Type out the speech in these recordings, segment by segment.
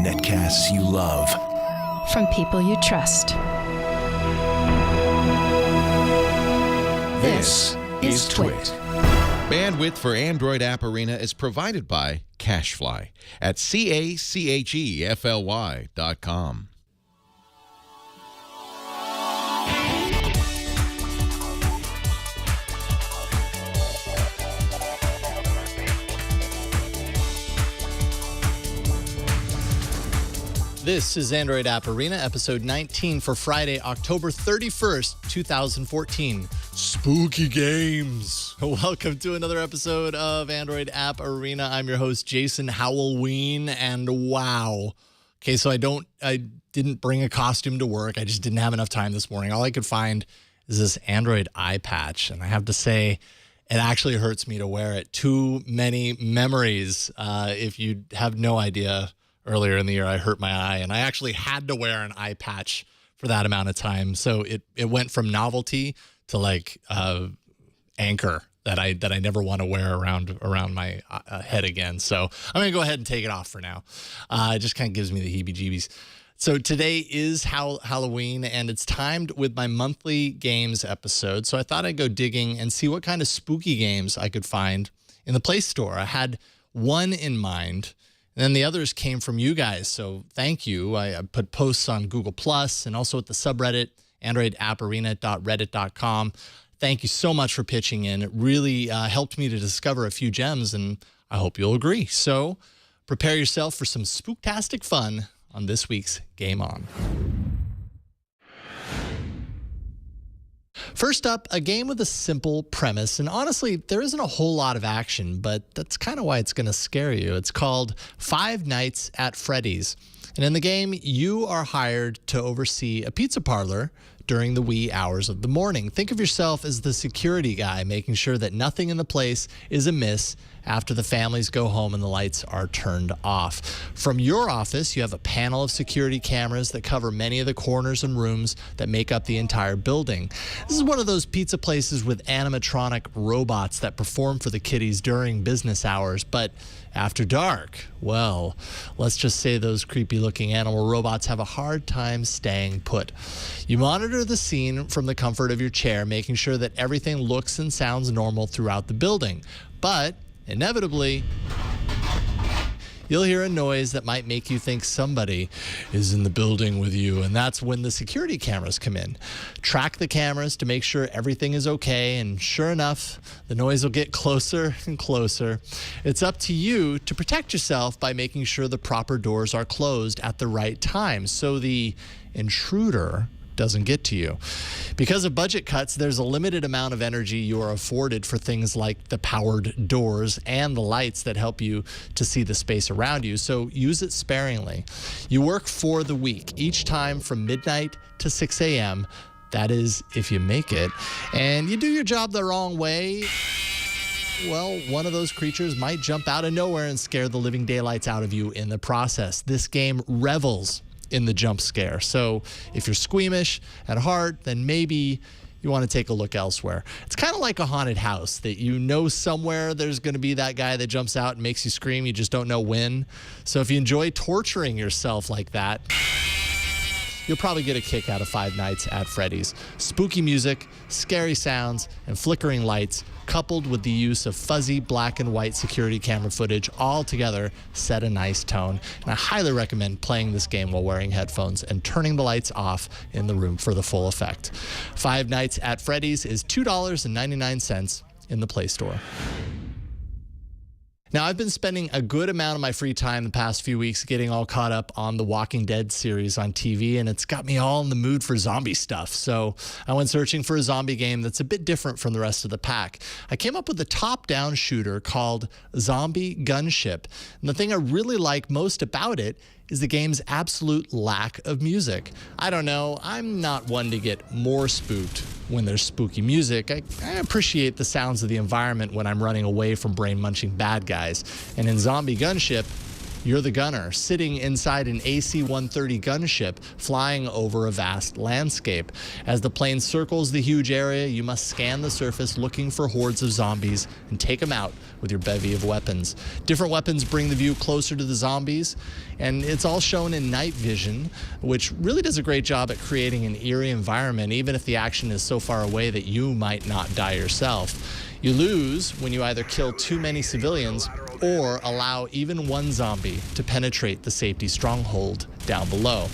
Netcasts you love. From people you trust. This is Twit. Bandwidth for Android App Arena is provided by Cashfly at CACHEFLY.com. This is Android App Arena, episode 19 for Friday, October 31st, 2014. Spooky games. Welcome to another episode of Android App Arena. I'm your host, Jason Howell, and wow. Okay, so I didn't bring a costume to work. I just didn't have enough time this morning. All I could find is this Android eye patch, and I have to say, it actually hurts me to wear it. Too many memories. If you have no idea, earlier in the year, I hurt my eye, and I actually had to wear an eye patch for that amount of time. So it went from novelty to like anchor that I never want to wear around my head again. So I'm gonna go ahead and take it off for now. It just kind of gives me the heebie-jeebies. So today is Halloween, and it's timed with my monthly games episode. So I thought I'd go digging and see what kind of spooky games I could find in the Play Store. I had one in mind. And then the others came from you guys, so thank you. I put posts on Google Plus and also at the subreddit, androidapparena.reddit.com. Thank you so much for pitching in. It really helped me to discover a few gems, and I hope you'll agree. So prepare yourself for some spooktastic fun on this week's Game On. First up, a game with a simple premise, and honestly, there isn't a whole lot of action, but that's kind of why it's going to scare you. It's called Five Nights at Freddy's, and in the game, you are hired to oversee a pizza parlor during the wee hours of the morning. Think of yourself as the security guy, making sure that nothing in the place is amiss after the families go home and the lights are turned off. From your office, you have a panel of security cameras that cover many of the corners and rooms that make up the entire building. This is one of those pizza places with animatronic robots that perform for the kiddies during business hours, but after dark, well, let's just say those creepy-looking animal robots have a hard time staying put. You monitor the scene from the comfort of your chair, making sure that everything looks and sounds normal throughout the building. But inevitably, you'll hear a noise that might make you think somebody is in the building with you, and that's when the security cameras come in. Track the cameras to make sure everything is okay, and sure enough, the noise will get closer and closer. It's up to you to protect yourself by making sure the proper doors are closed at the right time so the intruder doesn't get to you. Because of budget cuts, there's a limited amount of energy you are afforded for things like the powered doors and the lights that help you to see the space around you, so use it sparingly. You work for the week, each time from midnight to 6 a.m. That is, if you make it. And you do your job the wrong way, well, one of those creatures might jump out of nowhere and scare the living daylights out of you in the process. This game revels in the jump scare. So if you're squeamish at heart, then maybe you want to take a look elsewhere. It's kind of like a haunted house that you know somewhere there's going to be that guy that jumps out and makes you scream. You just don't know when. So if you enjoy torturing yourself like that, you'll probably get a kick out of Five Nights at Freddy's. Spooky music, scary sounds, and flickering lights, coupled with the use of fuzzy black and white security camera footage, all together set a nice tone. And I highly recommend playing this game while wearing headphones and turning the lights off in the room for the full effect. Five Nights at Freddy's is $2.99 in the Play Store. Now, I've been spending a good amount of my free time the past few weeks getting all caught up on the Walking Dead series on TV, and it's got me all in the mood for zombie stuff. So I went searching for a zombie game that's a bit different from the rest of the pack. I came up with a top-down shooter called Zombie Gunship, and the thing I really like most about it is the game's absolute lack of music. I don't know, I'm not one to get more spooked when there's spooky music. I appreciate the sounds of the environment when I'm running away from brain-munching bad guys. And in Zombie Gunship, You're the gunner, sitting inside an AC-130 gunship, flying over a vast landscape. As the plane circles the huge area, you must scan the surface looking for hordes of zombies and take them out with your bevy of weapons. Different weapons bring the view closer to the zombies, and it's all shown in night vision, which really does a great job at creating an eerie environment, even if the action is so far away that you might not die yourself. You lose when you either kill too many civilians or allow even one zombie to penetrate the safety stronghold down below.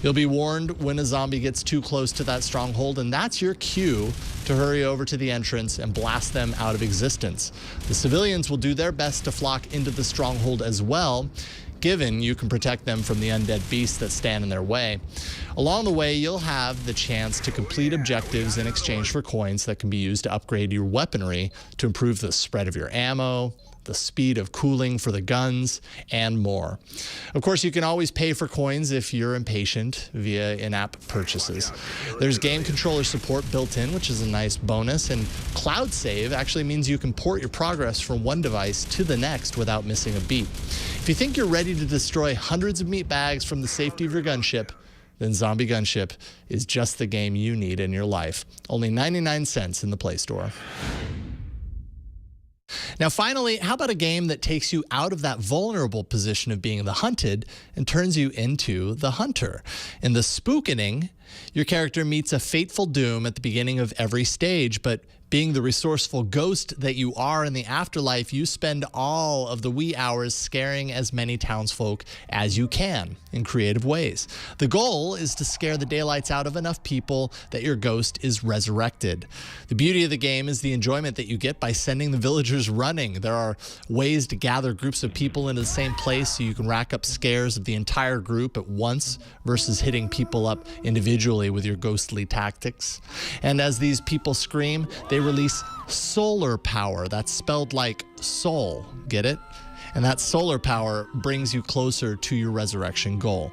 You'll be warned when a zombie gets too close to that stronghold, and that's your cue to hurry over to the entrance and blast them out of existence. The civilians will do their best to flock into the stronghold as well, given you can protect them from the undead beasts that stand in their way. Along the way, you'll have the chance to complete objectives in exchange for coins that can be used to upgrade your weaponry to improve the spread of your ammo, the speed of cooling for the guns, and more. Of course, you can always pay for coins if you're impatient via in-app purchases. There's game controller support built in, which is a nice bonus, and cloud save actually means you can port your progress from one device to the next without missing a beat. If you think you're ready to destroy hundreds of meat bags from the safety of your gunship, then Zombie Gunship is just the game you need in your life. Only 99 cents in the Play Store. Now, finally, how about a game that takes you out of that vulnerable position of being the hunted and turns you into the hunter? In the Spookening, your character meets a fateful doom at the beginning of every stage, but being the resourceful ghost that you are in the afterlife, you spend all of the wee hours scaring as many townsfolk as you can in creative ways. The goal is to scare the daylights out of enough people that your ghost is resurrected. The beauty of the game is the enjoyment that you get by sending the villagers running. There are ways to gather groups of people into the same place so you can rack up scares of the entire group at once versus hitting people up individually with your ghostly tactics. And as these people scream, they release solar power. That's spelled like soul. Get it? And that solar power brings you closer to your resurrection goal.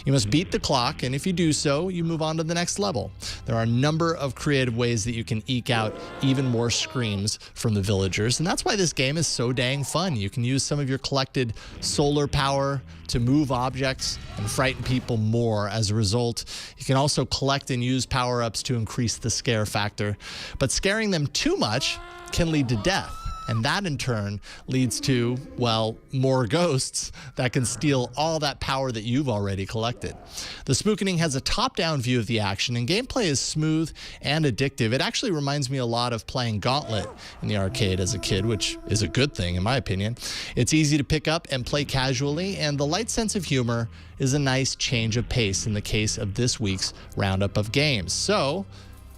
You must beat the clock, and if you do so, you move on to the next level. There are a number of creative ways that you can eke out even more screams from the villagers, and that's why this game is so dang fun. You can use some of your collected solar power to move objects and frighten people more. As a result, you can also collect and use power-ups to increase the scare factor. But scaring them too much can lead to death. And that in turn leads to, well, more ghosts that can steal all that power that you've already collected. The Spookening has a top-down view of the action, and gameplay is smooth and addictive. It actually reminds me a lot of playing Gauntlet in the arcade as a kid, which is a good thing in my opinion. It's easy to pick up and play casually, and the light sense of humor is a nice change of pace in the case of this week's roundup of games. So,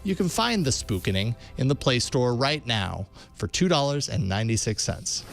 you can find the Spookening in the Play Store right now for $2.96.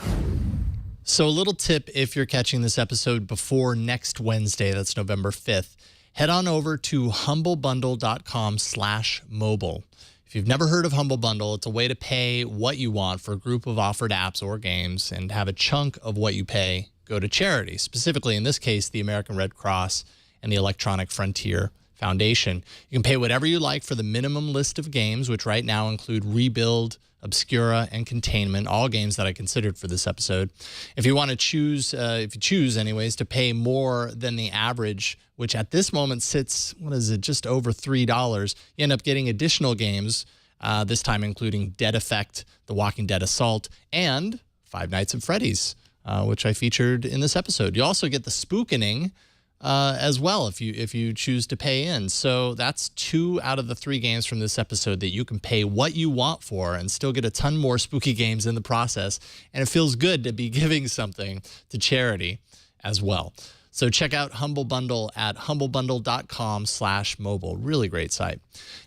So a little tip if you're catching this episode before next Wednesday, that's November 5th, head on over to humblebundle.com/mobile. If you've never heard of Humble Bundle, it's a way to pay what you want for a group of offered apps or games and have a chunk of what you pay go to charity, specifically in this case, the American Red Cross and the Electronic Frontier Foundation. You can pay whatever you like for the minimum list of games, which right now include Rebuild, Obscura, and Containment, all games that I considered for this episode. If you want to choose, anyways, to pay more than the average, which at this moment sits, just over $3, you end up getting additional games, this time including Dead Effect, The Walking Dead Assault, and Five Nights at Freddy's, which I featured in this episode. You also get the Spookening, as well if you choose to pay in. So that's 2 out of the 3 games from this episode that you can pay what you want for and still get a ton more spooky games in the process. And it feels good to be giving something to charity as well. So check out Humble Bundle at humblebundle.com/mobile. Really great site.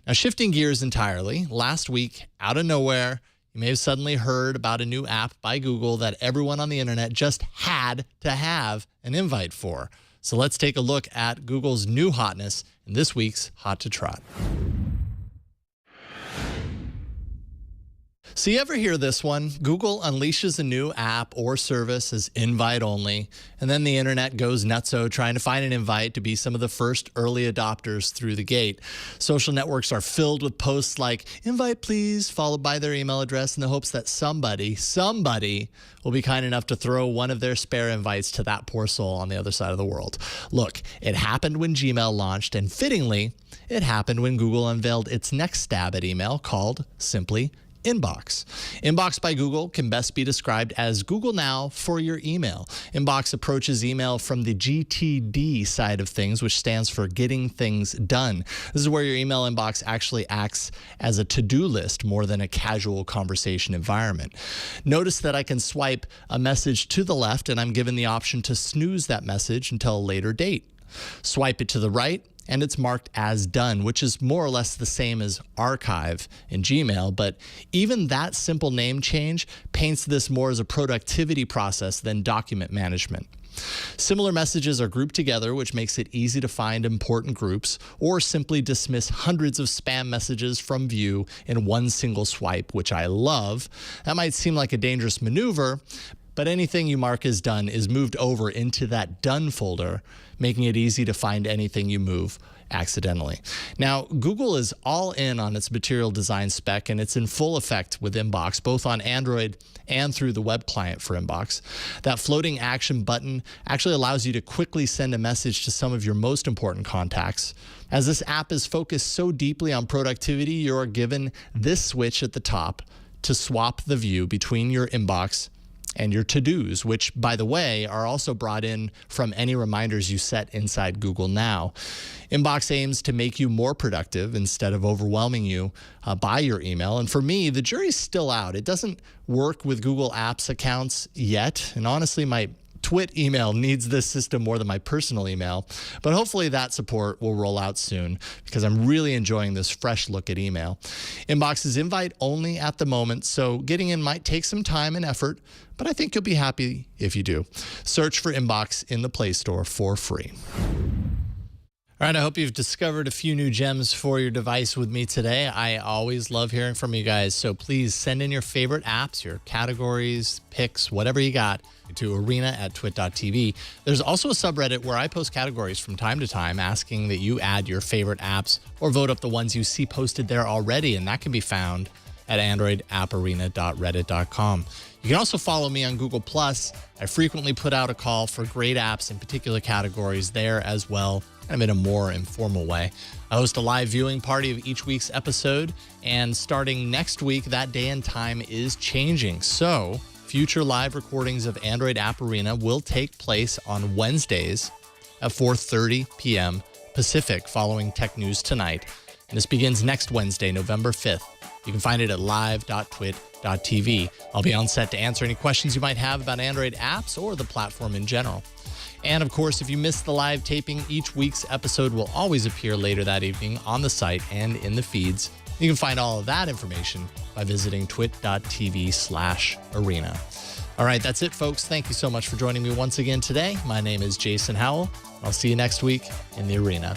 Now, shifting gears entirely, last week, out of nowhere, you may have suddenly heard about a new app by Google that everyone on the internet just had to have an invite for. So let's take a look at Google's new hotness in this week's Hot to Trot. So you ever hear this one? Google unleashes a new app or service as invite only, and then the internet goes nutso trying to find an invite to be some of the first early adopters through the gate. Social networks are filled with posts like, invite please, followed by their email address in the hopes that somebody will be kind enough to throw one of their spare invites to that poor soul on the other side of the world. Look, it happened when Gmail launched, and fittingly, it happened when Google unveiled its next stab at email called simply Inbox. Inbox by Google can best be described as Google Now for your email. Inbox approaches email from the GTD side of things, which stands for Getting Things Done. This is where your email inbox actually acts as a to-do list more than a casual conversation environment. Notice that I can swipe a message to the left and I'm given the option to snooze that message until a later date. Swipe it to the right, and it's marked as done, which is more or less the same as archive in Gmail. But even that simple name change paints this more as a productivity process than document management. Similar messages are grouped together, which makes it easy to find important groups or simply dismiss hundreds of spam messages from view in one single swipe, which I love. That might seem like a dangerous maneuver, but anything you mark as done is moved over into that done folder, making it easy to find anything you move accidentally. Now, Google is all in on its material design spec, and it's in full effect with Inbox, both on Android and through the web client for Inbox. That floating action button actually allows you to quickly send a message to some of your most important contacts. As this app is focused so deeply on productivity, you are given this switch at the top to swap the view between your inbox and your to-dos, which, by the way, are also brought in from any reminders you set inside Google Now. Inbox aims to make you more productive instead of overwhelming you by your email. And for me, the jury's still out. It doesn't work with Google Apps accounts yet. And honestly, my Twit email needs this system more than my personal email, but hopefully that support will roll out soon because I'm really enjoying this fresh look at email. Inbox is invite only at the moment, so getting in might take some time and effort, but I think you'll be happy if you do. Search for Inbox in the Play Store for free. All right, I hope you've discovered a few new gems for your device with me today. I always love hearing from you guys, so please send in your favorite apps, your categories, picks, whatever you got, to arena@twit.tv. There's also a subreddit where I post categories from time to time asking that you add your favorite apps or vote up the ones you see posted there already, and that can be found at androidapparena.reddit.com. You can also follow me on Google+. I frequently put out a call for great apps in particular categories there as well, kind of in a more informal way. I host a live viewing party of each week's episode, and starting next week, that day and time is changing. So future live recordings of Android App Arena will take place on Wednesdays at 4:30 p.m. Pacific following Tech News Tonight. And this begins next Wednesday, November 5th. You can find it at live.twit.tv. I'll be on set to answer any questions you might have about Android apps or the platform in general. And of course, if you missed the live taping, each week's episode will always appear later that evening on the site and in the feeds. You can find all of that information by visiting twit.tv/arena. All right, that's it, folks. Thank you so much for joining me once again today. My name is Jason Howell. I'll see you next week in the arena.